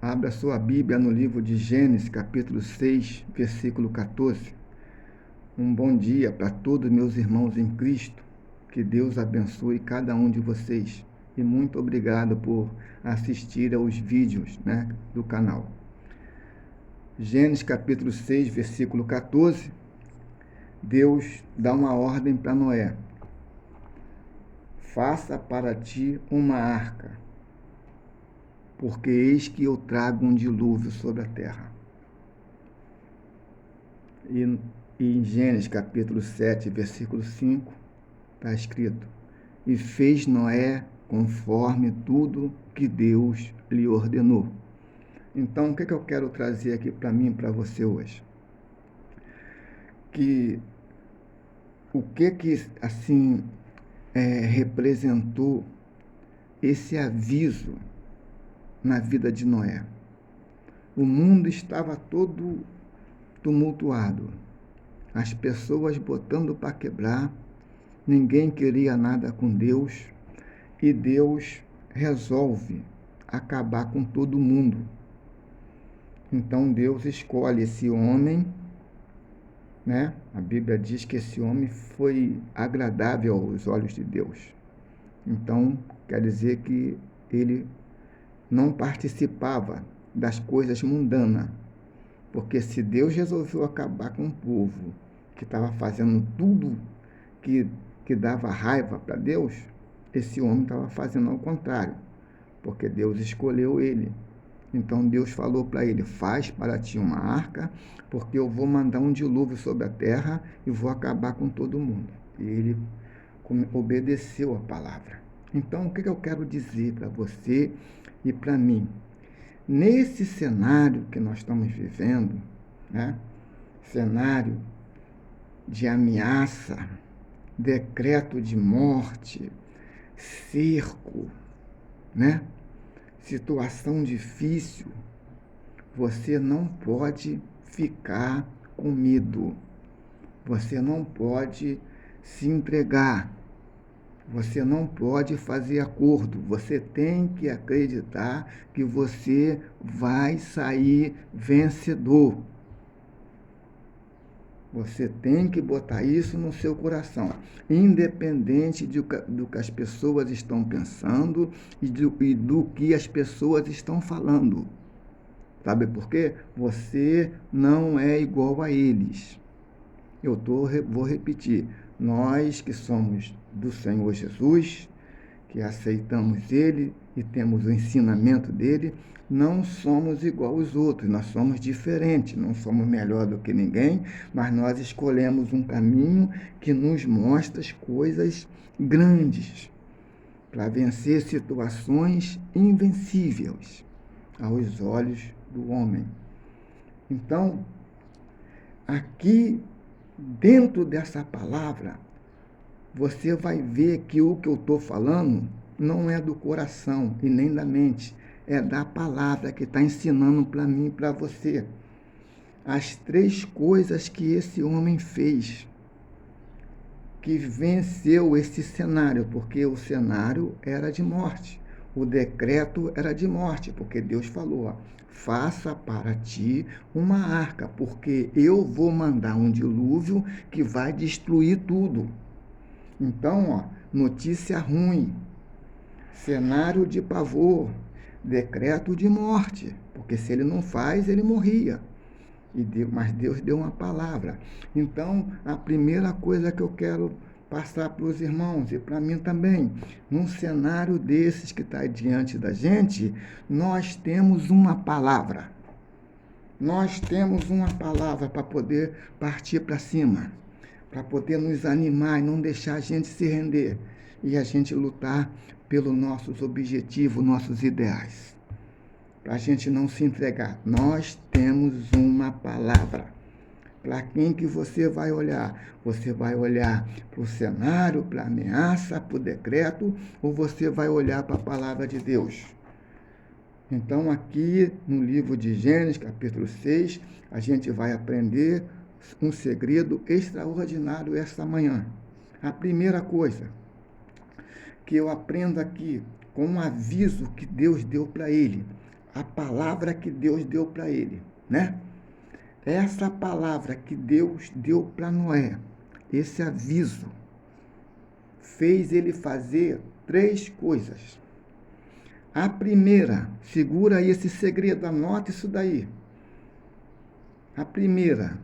Abra sua Bíblia no livro de Gênesis, capítulo 6, versículo 14. Um bom dia para todos meus irmãos em Cristo. Que Deus abençoe cada um de vocês. E muito obrigado por assistir aos vídeos, do canal. Gênesis, capítulo 6, versículo 14. Deus dá uma ordem para Noé. Faça para ti uma arca, porque eis que eu trago um dilúvio sobre a terra. E em Gênesis capítulo 7, versículo 5, está escrito: E fez Noé conforme tudo que Deus lhe ordenou. Então, o que eu quero trazer aqui para mim e para você hoje? O que assim, representou esse aviso na vida de Noé? O mundo estava todo tumultuado, as pessoas botando para quebrar, ninguém queria nada com Deus, e Deus resolve acabar com todo mundo. Então Deus escolhe esse homem, A Bíblia diz que esse homem foi agradável aos olhos de Deus. Então, quer dizer que ele não participava das coisas mundanas. Porque se Deus resolveu acabar com um povo que estava fazendo tudo que dava raiva para Deus, esse homem estava fazendo ao contrário, porque Deus escolheu ele. Então Deus falou para ele: faz para ti uma arca, porque eu vou mandar um dilúvio sobre a terra e vou acabar com todo mundo. E ele obedeceu a palavra. Então, o que eu quero dizer para você e para mim? Nesse cenário que nós estamos vivendo, cenário de ameaça, decreto de morte, cerco, situação difícil, você não pode ficar com medo, você não pode se entregar, você não pode fazer acordo, você tem que acreditar que você vai sair vencedor. Você tem que botar isso no seu coração, independente do que as pessoas estão pensando e do que as pessoas estão falando. Sabe por quê? Você não é igual a eles. Vou repetir. Nós que somos do Senhor Jesus, que aceitamos Ele e temos o ensinamento dele, não somos igual aos outros, nós somos diferentes, não somos melhor do que ninguém, mas nós escolhemos um caminho que nos mostra as coisas grandes, para vencer situações invencíveis aos olhos do homem. Então, aqui, dentro dessa palavra, você vai ver que o que eu estou falando não é do coração e nem da mente, é da palavra que está ensinando para mim e para você. As 3 coisas que esse homem fez, que venceu esse cenário, porque o cenário era de morte, o decreto era de morte, porque Deus falou: faça para ti uma arca, porque eu vou mandar um dilúvio que vai destruir tudo. Então, notícia ruim, cenário de pavor, decreto de morte, porque se ele não faz, ele morria. Mas Deus deu uma palavra. Então, a primeira coisa que eu quero passar para os irmãos e para mim também, num cenário desses que está diante da gente, nós temos uma palavra. Nós temos uma palavra para poder partir para cima, para poder nos animar e não deixar a gente se render e a gente lutar pelos nossos objetivos, nossos ideais, para a gente não se entregar. Nós temos uma palavra. Para quem que você vai olhar? Você vai olhar para o cenário, para a ameaça, para o decreto, ou você vai olhar para a palavra de Deus? Então, aqui no livro de Gênesis, capítulo 6, a gente vai aprender um segredo extraordinário esta manhã. A primeira coisa que eu aprendo aqui, com um aviso que Deus deu para ele: a palavra que Deus deu para ele, né? Essa palavra que Deus deu para Noé, esse aviso, fez ele fazer 3 coisas. A primeira, segura aí esse segredo, anota isso daí. A primeira,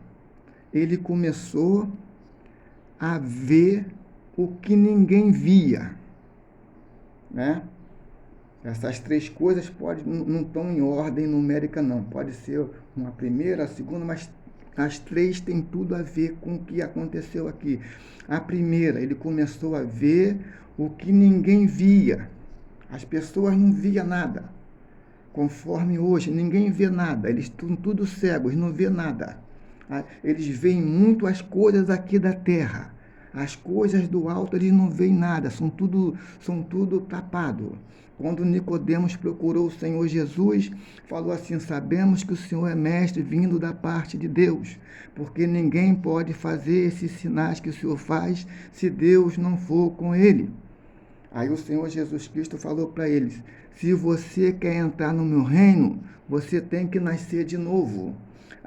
ele começou a ver o que ninguém via, né? Essas 3 coisas não estão em ordem numérica, não. Pode ser uma primeira, a segunda, mas as 3 têm tudo a ver com o que aconteceu aqui. A primeira, ele começou a ver o que ninguém via. As pessoas não viam nada. Conforme hoje, ninguém vê nada. Eles estão tudo cegos, não vê nada. Eles veem muito as coisas aqui da terra. As coisas do alto eles não veem nada, são tudo tapado. Quando Nicodemos procurou o Senhor Jesus, falou assim: sabemos que o Senhor é mestre vindo da parte de Deus, porque ninguém pode fazer esses sinais que o Senhor faz se Deus não for com ele. Aí o Senhor Jesus Cristo falou para eles: se você quer entrar no meu reino, você tem que nascer de novo.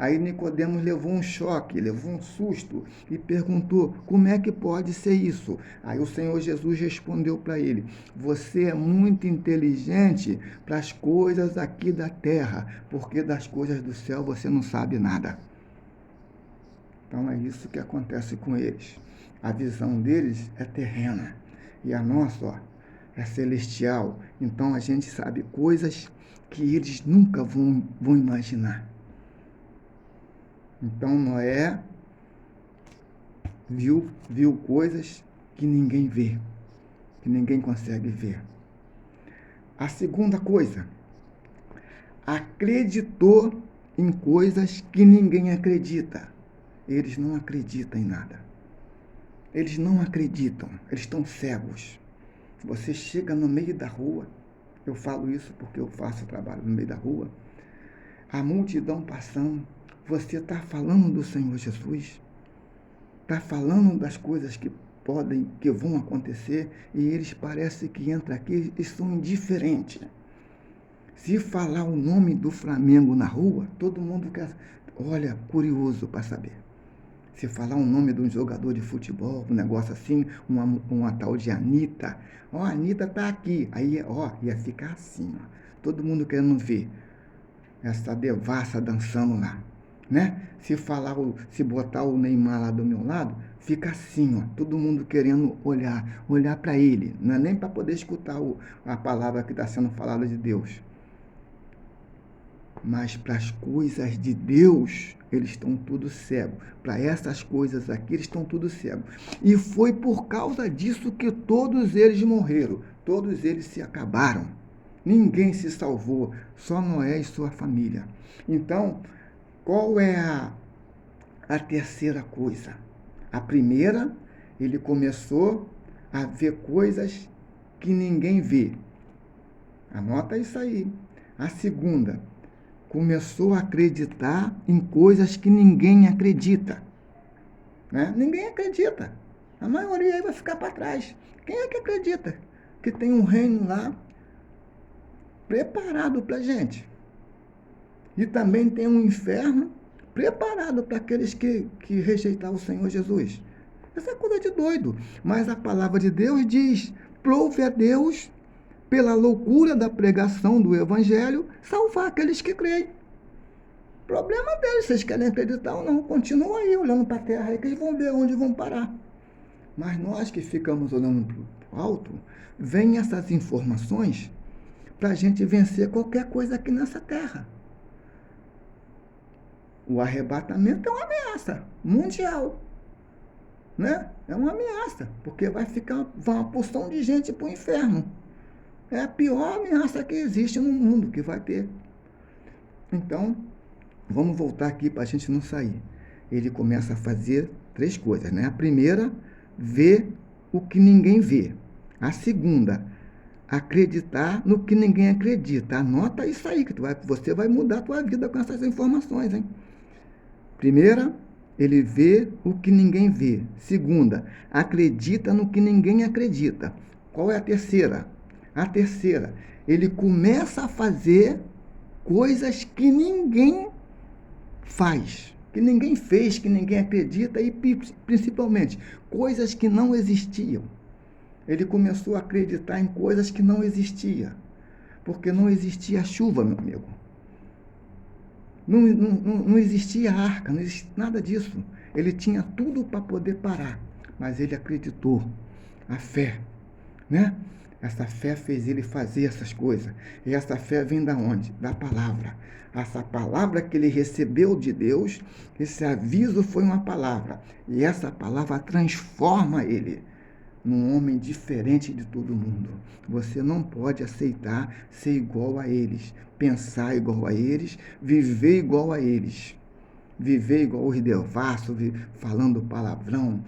Aí Nicodemos levou um choque, levou um susto e perguntou: como é que pode ser isso? Aí o Senhor Jesus respondeu para ele: você é muito inteligente para as coisas aqui da terra, porque das coisas do céu você não sabe nada. Então é isso que acontece com eles. A visão deles é terrena e a nossa, é celestial. Então a gente sabe coisas que eles nunca vão imaginar. Então Noé viu coisas que ninguém vê, que ninguém consegue ver. A segunda coisa, acreditou em coisas que ninguém acredita. Eles não acreditam em nada. Eles não acreditam, eles estão cegos. Você chega no meio da rua, eu falo isso porque eu faço trabalho no meio da rua, a multidão passando, você está falando do Senhor Jesus, está falando das coisas que vão acontecer, e eles parecem que entram aqui e são indiferentes. Se falar o nome do Flamengo na rua, todo mundo olha, curioso para saber. Se falar o nome de um jogador de futebol, um negócio assim, uma tal de Anitta, a Anitta está aqui, aí ia ficar assim, todo mundo querendo ver essa devassa dançando lá, né? Se botar o Neymar lá do meu lado, fica assim, todo mundo querendo olhar para ele, não é nem para poder escutar a palavra que está sendo falada de Deus, mas para as coisas de Deus, eles estão tudo cegos. Para essas coisas aqui, eles estão tudo cegos. E foi por causa disso que todos eles morreram, todos eles se acabaram. Ninguém se salvou, só Noé e sua família. Então, qual é a terceira coisa? A primeira, ele começou a ver coisas que ninguém vê. Anota isso aí. A segunda, começou a acreditar em coisas que ninguém acredita. Né? Ninguém acredita. A maioria aí vai ficar para trás. Quem é que acredita que tem um reino lá preparado para a gente? E também tem um inferno preparado para aqueles que rejeitar o Senhor Jesus. Essa é coisa de doido. Mas a palavra de Deus diz: prove a Deus, pela loucura da pregação do Evangelho, salvar aqueles que creem. Problema deles, vocês querem acreditar ou não. Continua aí olhando para a terra, aí que eles vão ver onde vão parar. Mas nós que ficamos olhando para o alto, vem essas informações para a gente vencer qualquer coisa aqui nessa terra. O arrebatamento é uma ameaça mundial. Né? É uma ameaça, porque vai uma porção de gente para o inferno. É a pior ameaça que existe no mundo, que vai ter. Então, vamos voltar aqui para a gente não sair. Ele começa a fazer 3 coisas, né? A primeira, ver o que ninguém vê. A segunda, acreditar no que ninguém acredita. Anota isso aí, que você vai mudar a tua vida com essas informações, hein? Primeira, ele vê o que ninguém vê. Segunda, acredita no que ninguém acredita. Qual é a terceira? A terceira, ele começa a fazer coisas que ninguém faz, que ninguém fez, que ninguém acredita e principalmente coisas que não existiam. Ele começou a acreditar em coisas que não existiam, porque não existia chuva, meu amigo. Não existia arca, não existia nada disso. Ele tinha tudo para poder parar, mas ele acreditou. A fé, né? Essa fé fez ele fazer essas coisas. E essa fé vem da onde? Da palavra. Essa palavra que ele recebeu de Deus, esse aviso foi uma palavra. E essa palavra transforma ele num homem diferente de todo mundo. Você não pode aceitar ser igual a eles, pensar igual a eles, viver igual a eles. Viver igual o Ridevasso, falando palavrão,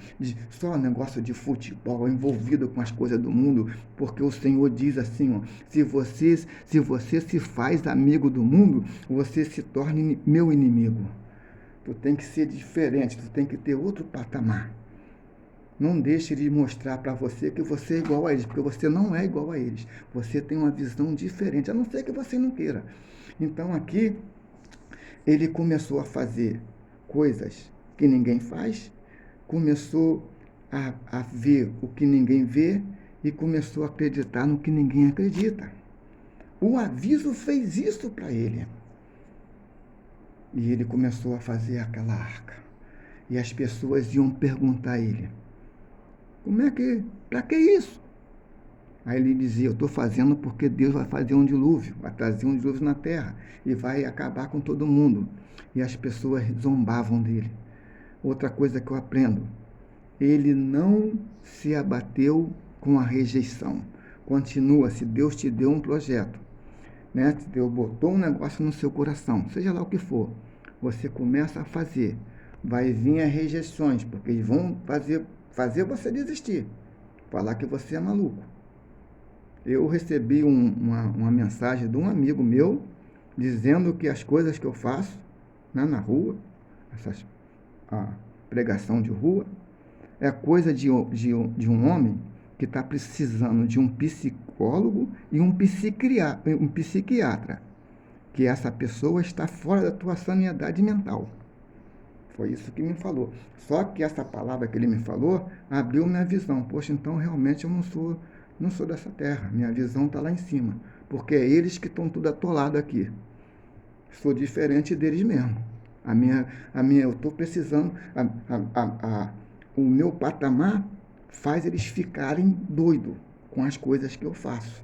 só negócio de futebol, envolvido com as coisas do mundo, porque o Senhor diz assim, ó, se você se faz amigo do mundo, você se torna meu inimigo. Tu tem que ser diferente, tu tem que ter outro patamar. Não deixe de mostrar para você que você é igual a eles, porque você não é igual a eles. Você tem uma visão diferente, a não ser que você não queira. Então aqui ele começou a fazer coisas que ninguém faz, começou a ver o que ninguém vê e começou a acreditar no que ninguém acredita. O aviso fez isso para ele. E ele começou a fazer aquela arca. E as pessoas iam perguntar a ele, para que isso? Aí ele dizia, eu estou fazendo porque Deus vai fazer um dilúvio, vai trazer um dilúvio na terra e vai acabar com todo mundo. E as pessoas zombavam dele. Outra coisa que eu aprendo, ele não se abateu com a rejeição. Continua, se Deus te deu um projeto, né? Se Deus botou um negócio no seu coração, seja lá o que for, você começa a fazer. Vai vir as rejeições, porque eles vão fazer você desistir, falar que você é maluco. Eu recebi uma mensagem de um amigo meu dizendo que as coisas que eu faço, né, na rua, a pregação de rua, é coisa de um homem que está precisando de um psicólogo e um psiquiatra, que essa pessoa está fora da tua sanidade mental. Foi isso que me falou. Só que essa palavra que ele me falou abriu minha visão. Poxa, então realmente eu não sou dessa terra. Minha visão está lá em cima. Porque é eles que estão tudo atolado aqui. Sou diferente deles mesmo. Eu estou precisando. O meu patamar faz eles ficarem doidos com as coisas que eu faço.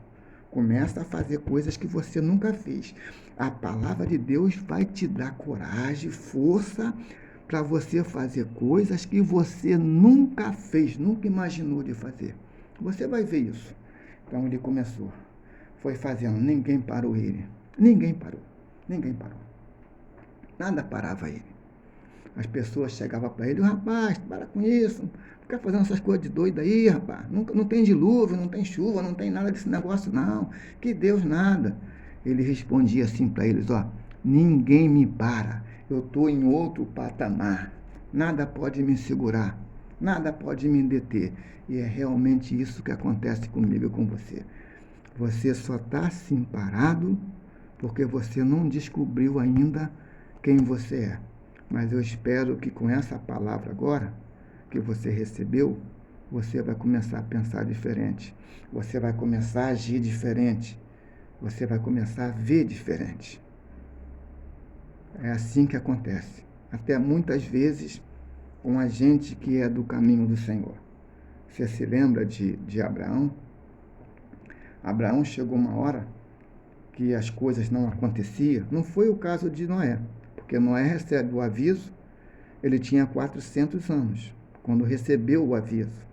Começa a fazer coisas que você nunca fez. A palavra de Deus vai te dar coragem, força para você fazer coisas que você nunca fez, nunca imaginou de fazer. Você vai ver isso. Então ele começou, foi fazendo, ninguém parou ele. Ninguém parou. Nada parava ele. As pessoas chegavam para ele, rapaz, para com isso, fica fazendo essas coisas de doido aí, rapaz. Não tem dilúvio, não tem chuva, não tem nada desse negócio não. Que Deus nada. Ele respondia assim para eles, ó, ninguém me para. Eu estou em outro patamar. Nada pode me segurar. Nada pode me deter. E é realmente isso que acontece comigo e com você. Você só está assim parado porque você não descobriu ainda quem você é. Mas eu espero que com essa palavra agora, que você recebeu, você vai começar a pensar diferente. Você vai começar a agir diferente. Você vai começar a ver diferente. É assim que acontece. Até muitas vezes com a gente que é do caminho do Senhor. Você se lembra de Abraão? Abraão chegou uma hora que as coisas não aconteciam. Não foi o caso de Noé, porque Noé recebe o aviso, ele tinha 400 anos, quando recebeu o aviso.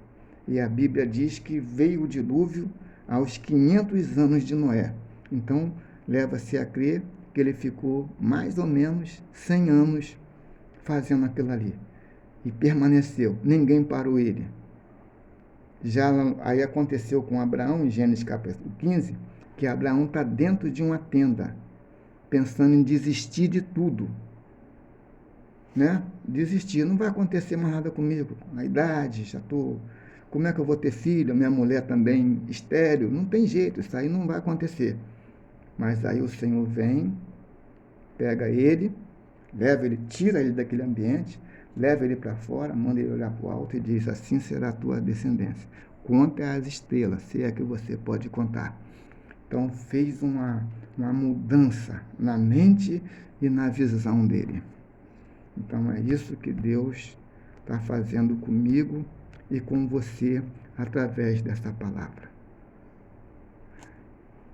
E a Bíblia diz que veio o dilúvio aos 500 anos de Noé. Então, leva-se a crer que ele ficou mais ou menos 100 anos fazendo aquilo ali. E permaneceu, ninguém parou ele. Já aí aconteceu com Abraão, em Gênesis capítulo 15, que Abraão está dentro de uma tenda, pensando em desistir de tudo. Né? Desistir, não vai acontecer mais nada comigo. A idade, já estou... Como é que eu vou ter filho? Minha mulher também estéril. Não tem jeito, isso aí não vai acontecer. Mas aí o Senhor vem Pega ele, leva ele, tira ele daquele ambiente, leva ele para fora, manda ele olhar para o alto e diz: assim será a tua descendência. Conta as estrelas, se é que você pode contar. Então fez uma mudança na mente e na visão dele. Então é isso que Deus está fazendo comigo e com você através dessa palavra.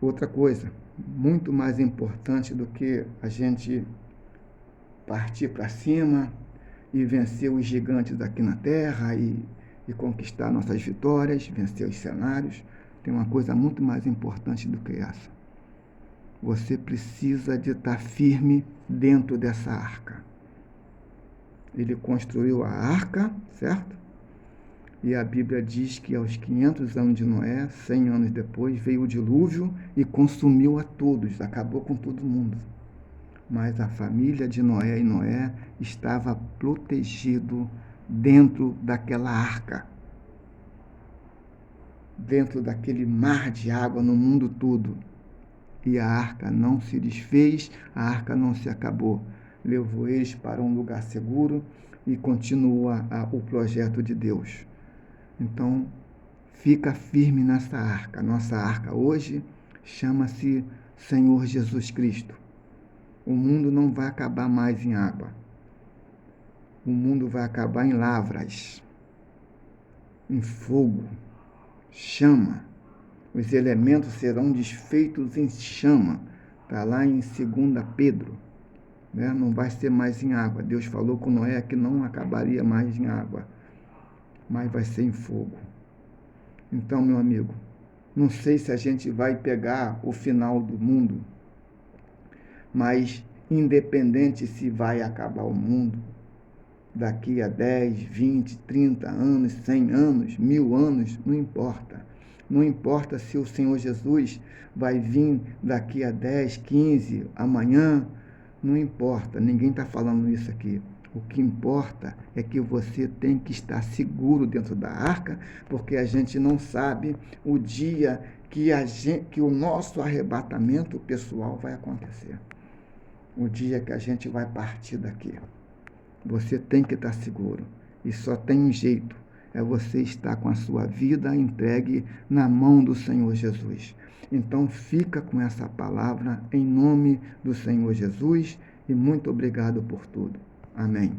Outra coisa, muito mais importante do que a gente partir para cima e vencer os gigantes aqui na terra e conquistar nossas vitórias, vencer os cenários, tem uma coisa muito mais importante do que essa. Você precisa de estar firme dentro dessa arca. Ele construiu a arca, certo? E a Bíblia diz que aos 500 anos de Noé, 100 anos depois, veio o dilúvio e consumiu a todos, acabou com todo mundo. Mas a família de Noé e Noé estava protegido dentro daquela arca, dentro daquele mar de água no mundo todo. E a arca não se desfez, a arca não se acabou. Levou eles para um lugar seguro e continua o projeto de Deus. Então, fica firme nessa arca. Nossa arca hoje chama-se Senhor Jesus Cristo. O mundo não vai acabar mais em água. O mundo vai acabar em lavras, em fogo, chama. Os elementos serão desfeitos em chama. Está lá em 2 Pedro. Né? Não vai ser mais em água. Deus falou com Noé que não acabaria mais em água, mas vai ser em fogo. Então, meu amigo, não sei se a gente vai pegar o final do mundo, mas independente se vai acabar o mundo, daqui a 10, 20, 30 anos, 100 anos, 1000 anos, não importa. Não importa se o Senhor Jesus vai vir daqui a 10, 15, amanhã, não importa, ninguém está falando isso aqui. O que importa é que você tem que estar seguro dentro da arca, porque a gente não sabe o dia que o nosso arrebatamento pessoal vai acontecer. O dia que a gente vai partir daqui. Você tem que estar seguro. E só tem um jeito. É você estar com a sua vida entregue na mão do Senhor Jesus. Então fica com essa palavra em nome do Senhor Jesus e muito obrigado por tudo. Amém.